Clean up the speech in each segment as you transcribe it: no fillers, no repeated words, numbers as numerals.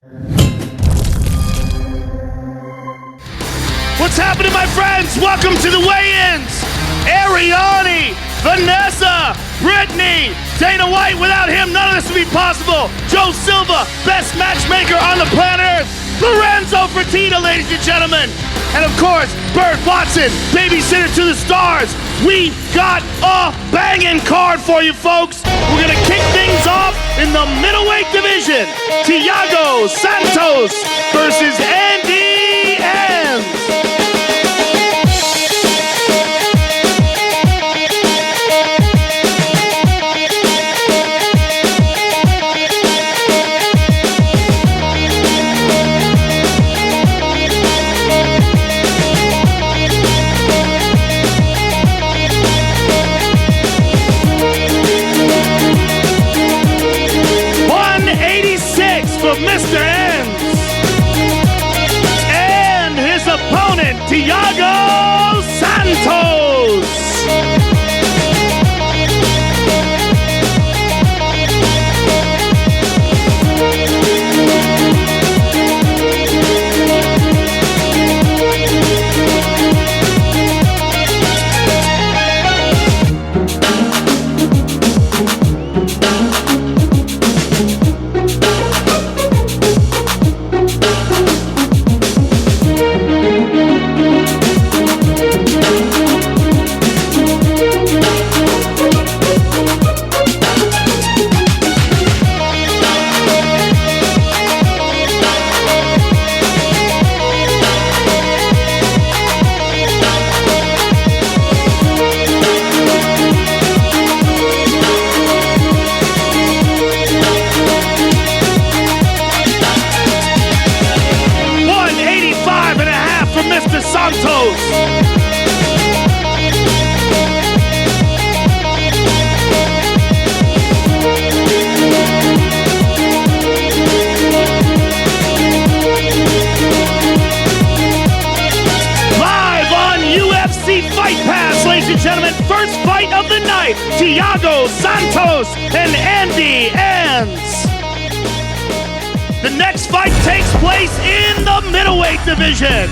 What's happening, my friends? Welcome to the weigh-ins. Ariane, Vanessa, Brittany, Dana White. Without him, none of this would be possible. Joe Silva, best matchmaker on the planet Earth. Lorenzo Fertitta, ladies and gentlemen. And of course, Bert Watson, babysitter to the stars. We got a banging card for you, folks. We're gonna kick things off in the middleweight division. Thiago Santos versus Andy Enns. Mr. Enns and his opponent, Thiago Santos. Thiago Santos and Andy Enns. The next fight takes place in the middleweight division.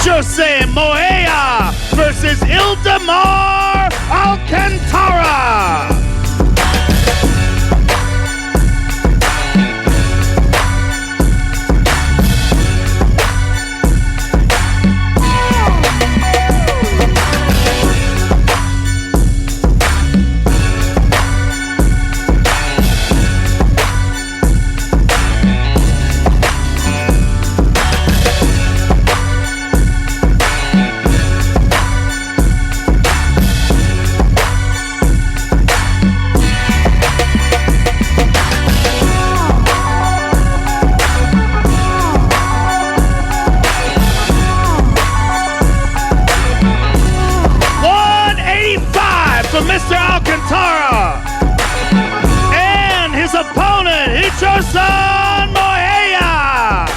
Jose Moya versus Ildemar Alcantara. Mr. Alcantara and his opponent, Hitcherson Moya.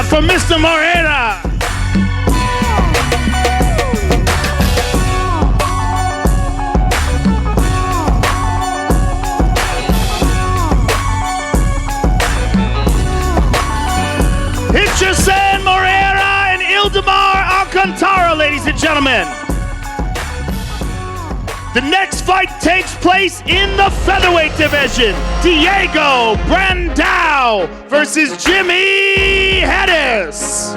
From Mr. Morena. Hitcherson Moreira and Ildemar Alcantara, ladies and gentlemen. The next fight takes place in the featherweight division. Diego Brandow versus Jimmy Hedis.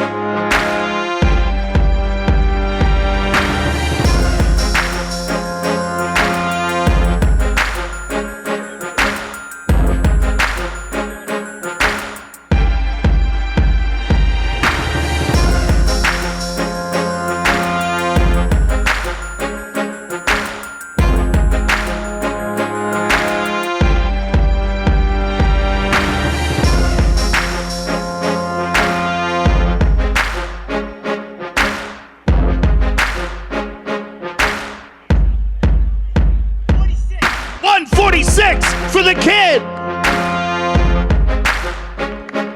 for the kid.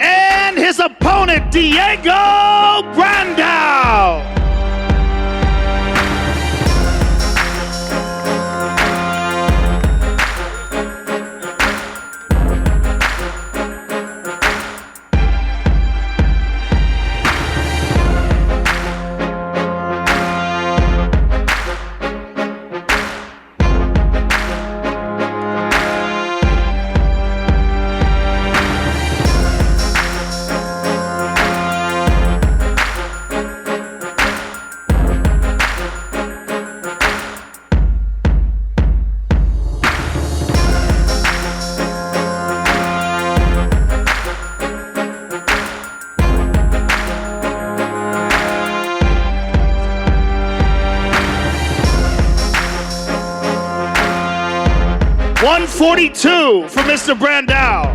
And his opponent, Thiago Brandow. $142 for Mr. Brandow.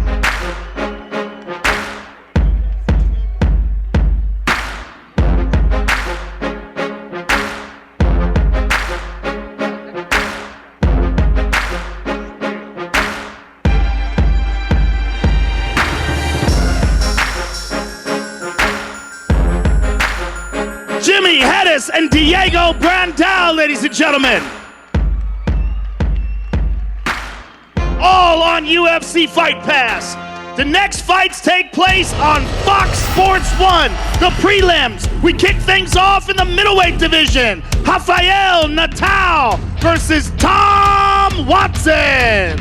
Jimmy Hedges and Thiago Brandow, ladies and gentlemen. All on UFC Fight Pass. The next fights take place on Fox Sports 1. The prelims. We kick things off in the middleweight division. Rafael Natal versus Tom Watson.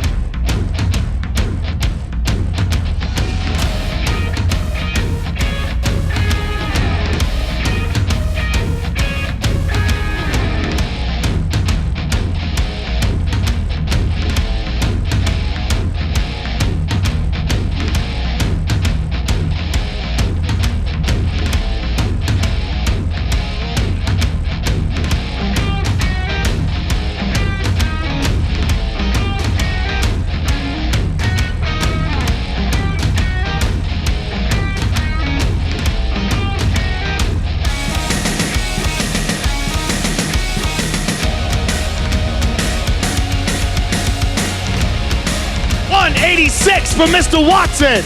$186 for Mr. Watson.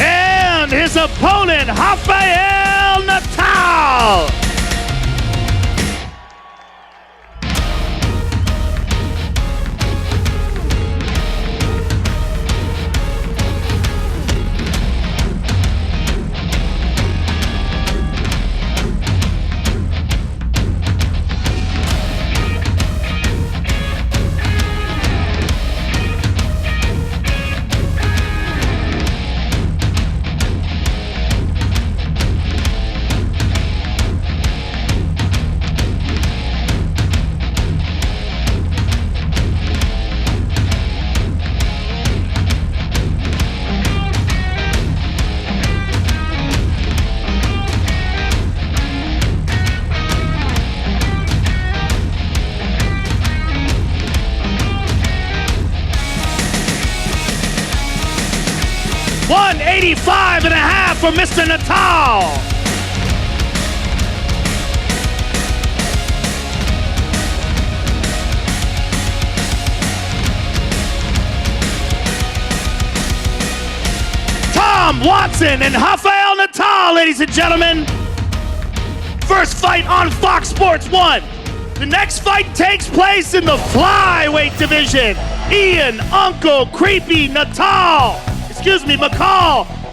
And his opponent, Rafael Natal. $185.5 for Mr. Natal. Tom Watson and Rafael Natal, ladies and gentlemen. First fight on Fox Sports 1. The next fight takes place in the flyweight division. Ian Uncle Creepy McCall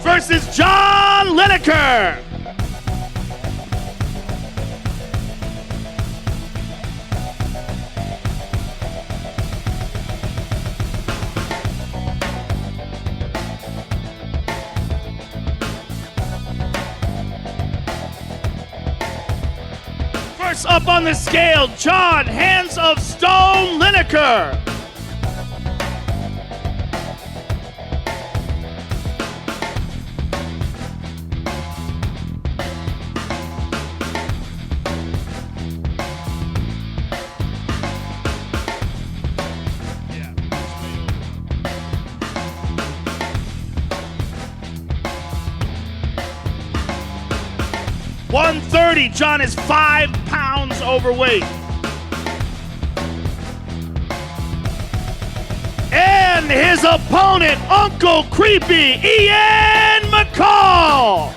versus John Lineker. First up on the scale, John Hands of Stone Lineker. $130. John is 5 pounds overweight. And his opponent, Uncle Creepy, Ian McCall.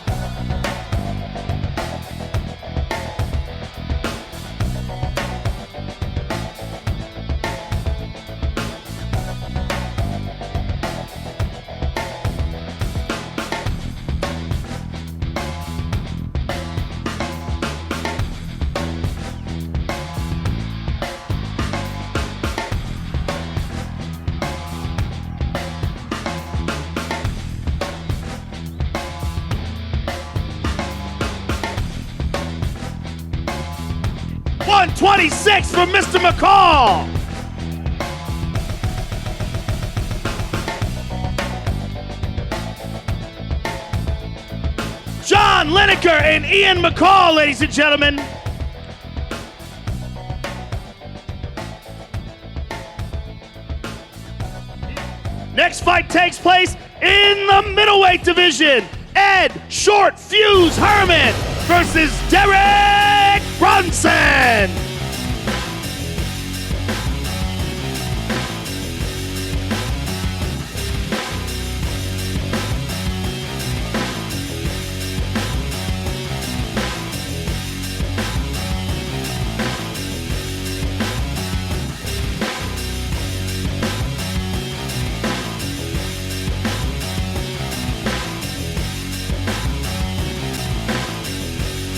$126 for Mr. McCall. John Lineker and Ian McCall, ladies and gentlemen. Next fight takes place in the middleweight division. Ed Short Fuse Herman versus Derek Brunson.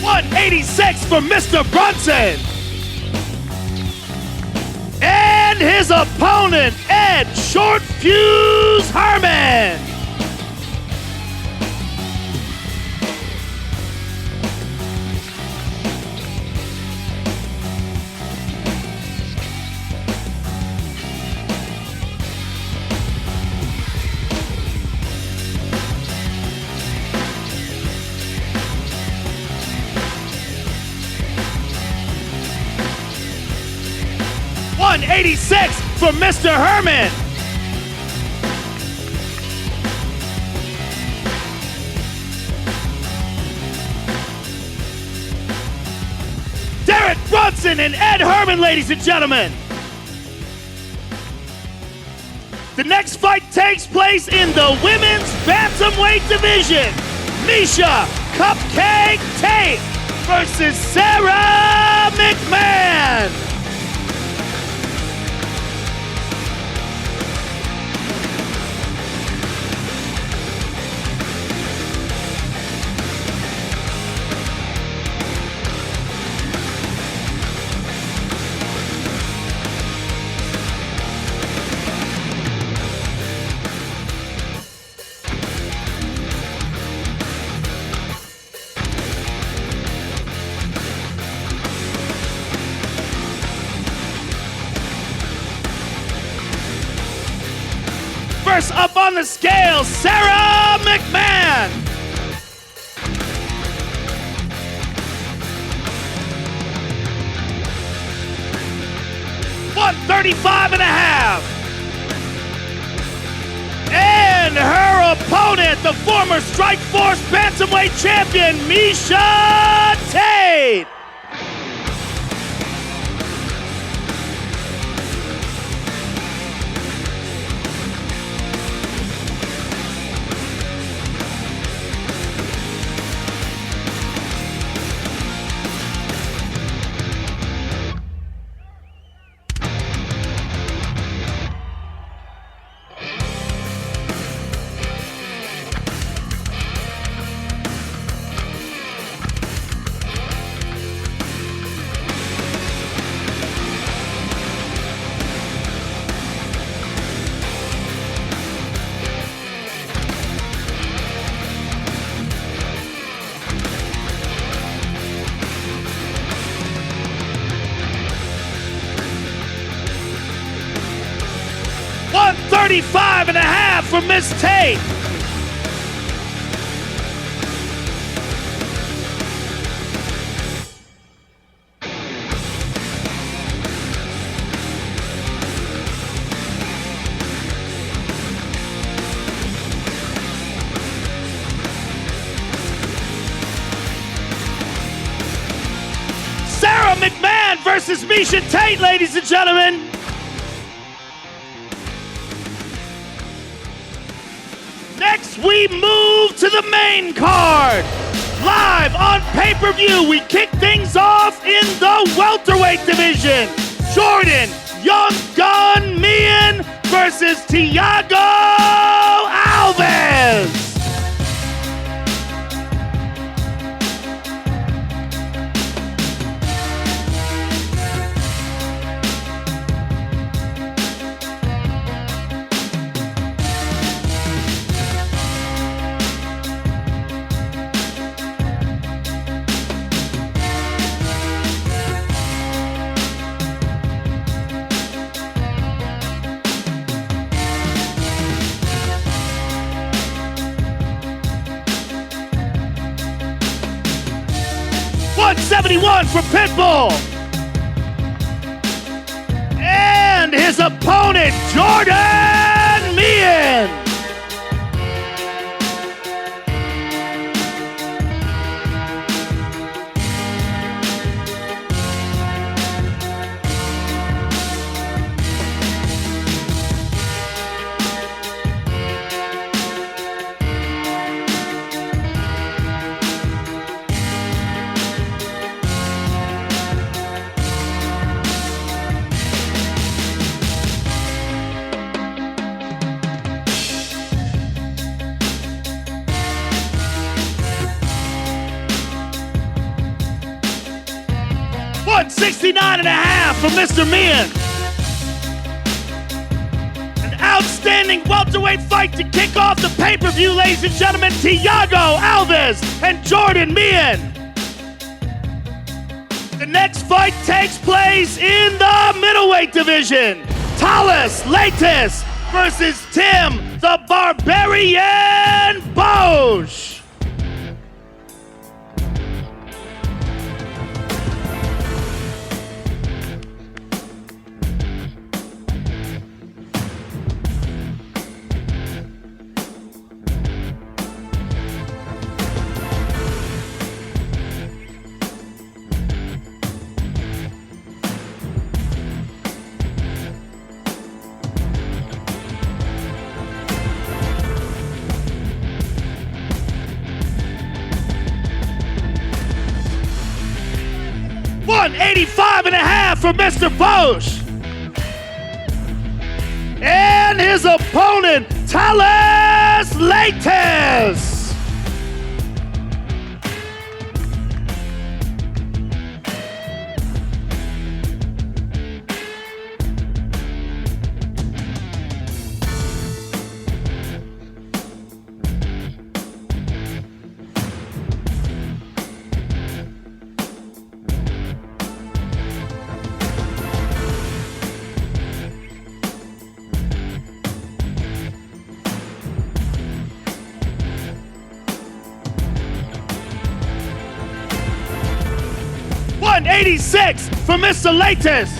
$186 for Mr. Brunson. And his opponent, Ed Short Fuse Herman. $186 for Mr. Herman. Derek Brunson and Ed Herman, ladies and gentlemen. The next fight takes place in the women's bantamweight division. Misha Cupcake Tate versus Sarah McMann. First up on the scale, Sarah McMann. $135.5. And her opponent, the former Strikeforce Bantamweight champion, Misha Tate. $135.5 for Miss Tate. Sarah McMann versus Misha Tate, ladies and gentlemen. we move to the main card. Live on pay-per-view, we kick things off in the welterweight division. Jordan Young Gun Meehan versus Thiago Alves. $171 for Pitbull. And his opponent, Jordan Meehan. $169.5 for Mr. Meehan. An outstanding welterweight fight to kick off the pay-per-view, ladies and gentlemen. Thiago Alves and Jordan Meehan. The next fight takes place in the middleweight division. Thales Leites versus Tim the Barbarian Bosch. $185.5 for Mr. Bosch. And his opponent, Thales Leites. $186 for Mr. Leites.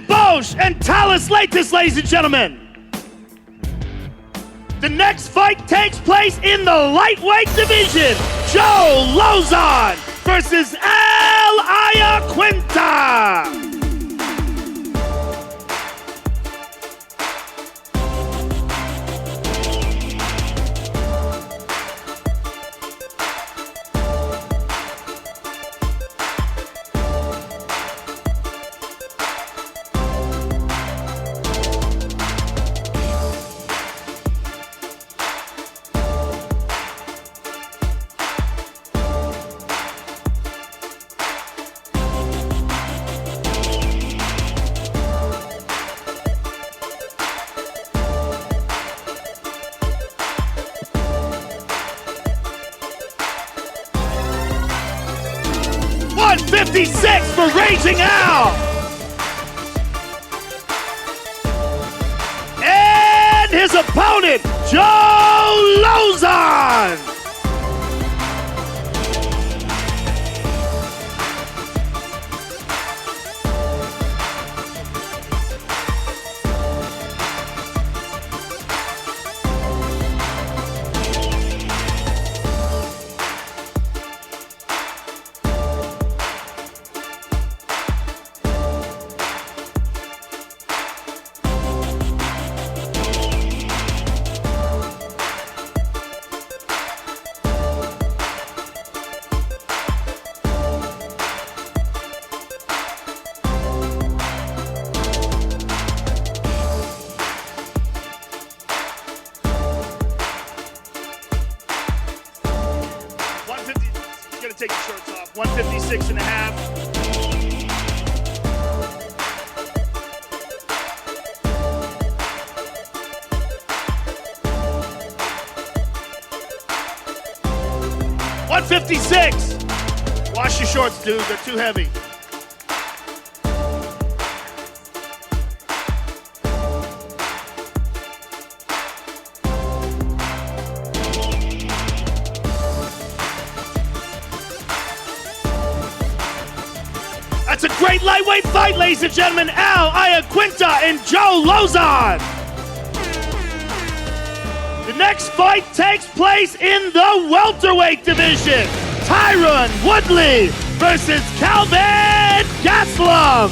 Bosch and Thales Leites, ladies and gentlemen. The next fight takes place in the lightweight division. Joe Lauzon versus Al Iaquinta. $156 for Raging Al. And his opponent, Joe Lauzon. 156.5. $156. Wash your shorts, dude. They're too heavy. That's a great lightweight fight, ladies and gentlemen. Al Iaquinta and Joe Lauzon. The next fight takes place in the welterweight division. Tyron Woodley versus Calvin Gastelum.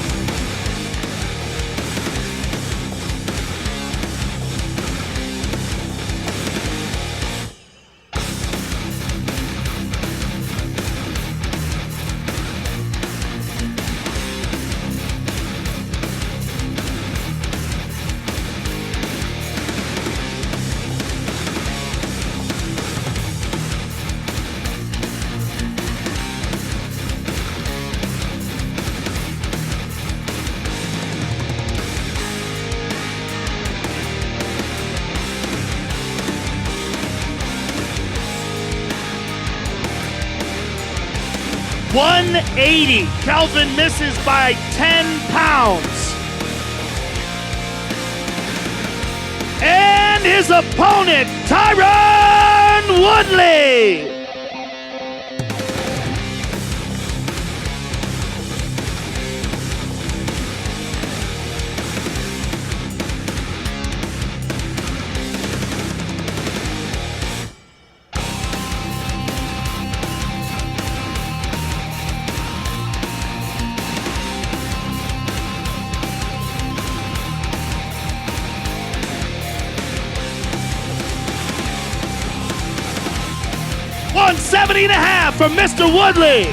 $180. Calvin misses by 10 pounds. And his opponent, Tyron Woodley. $170.5 from Mr. Woodley.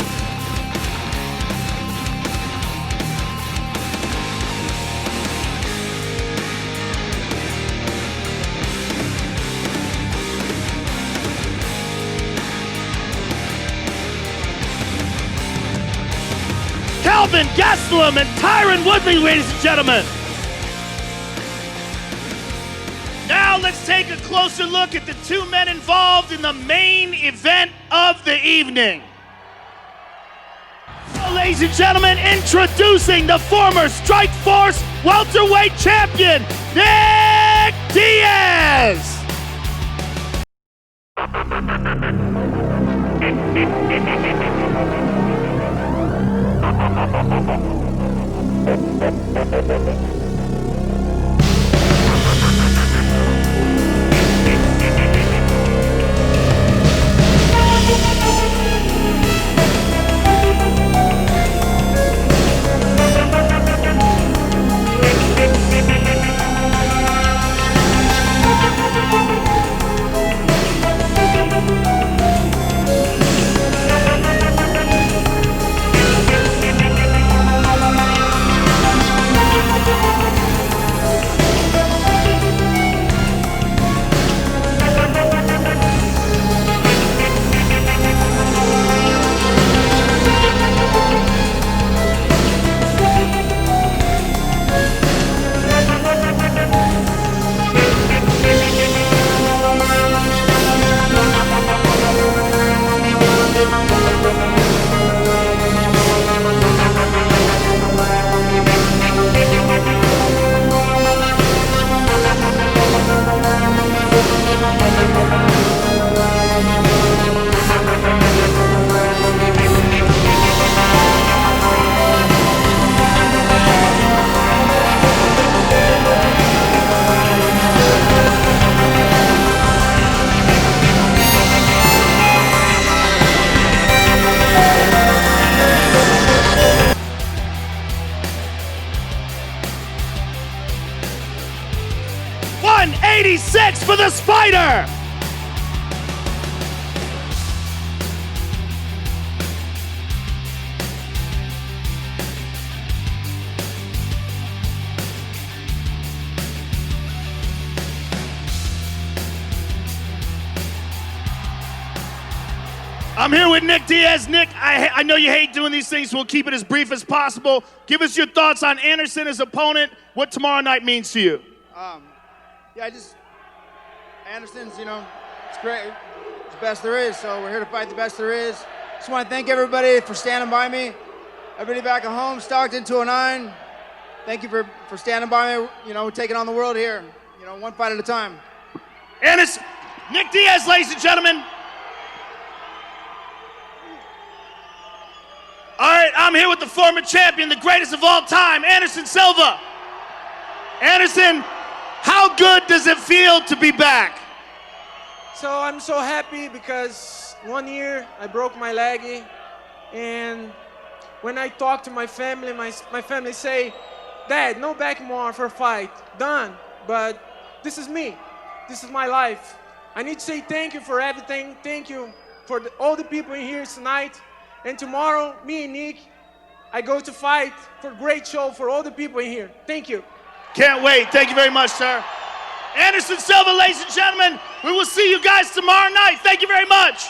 Calvin Gastelum and Tyron Woodley, ladies and gentlemen. Now let's take a closer look at the two men involved in the main event of the evening. So, ladies and gentlemen, introducing the former Strikeforce welterweight champion, Nick Diaz. $186 for the Spider. I'm here with Nick Diaz. Nick, I know you hate doing these things, so we'll keep it as brief as possible. Give us your thoughts on Anderson, his opponent, what tomorrow night means to you. Anderson's, it's great. It's the best there is, so we're here to fight the best there is. Just want to thank everybody for standing by me. Everybody back at home, Stockton 209. Thank you for standing by me. We're taking on the world here, one fight at a time. Anderson, Nick Diaz, ladies and gentlemen. All right, I'm here with the former champion, the greatest of all time, Anderson Silva. Anderson, how good does it feel to be back? So I'm so happy because 1 year I broke my leg, and when I talk to my family, my family say, Dad, no back more for a fight, done. But this is me, this is my life. I need to say thank you for everything, thank you for all the people in here tonight. And tomorrow, me and Nick, I go to fight for a great show for all the people in here. Thank you. Can't wait. Thank you very much, sir. Anderson Silva, ladies and gentlemen, we will see you guys tomorrow night. Thank you very much.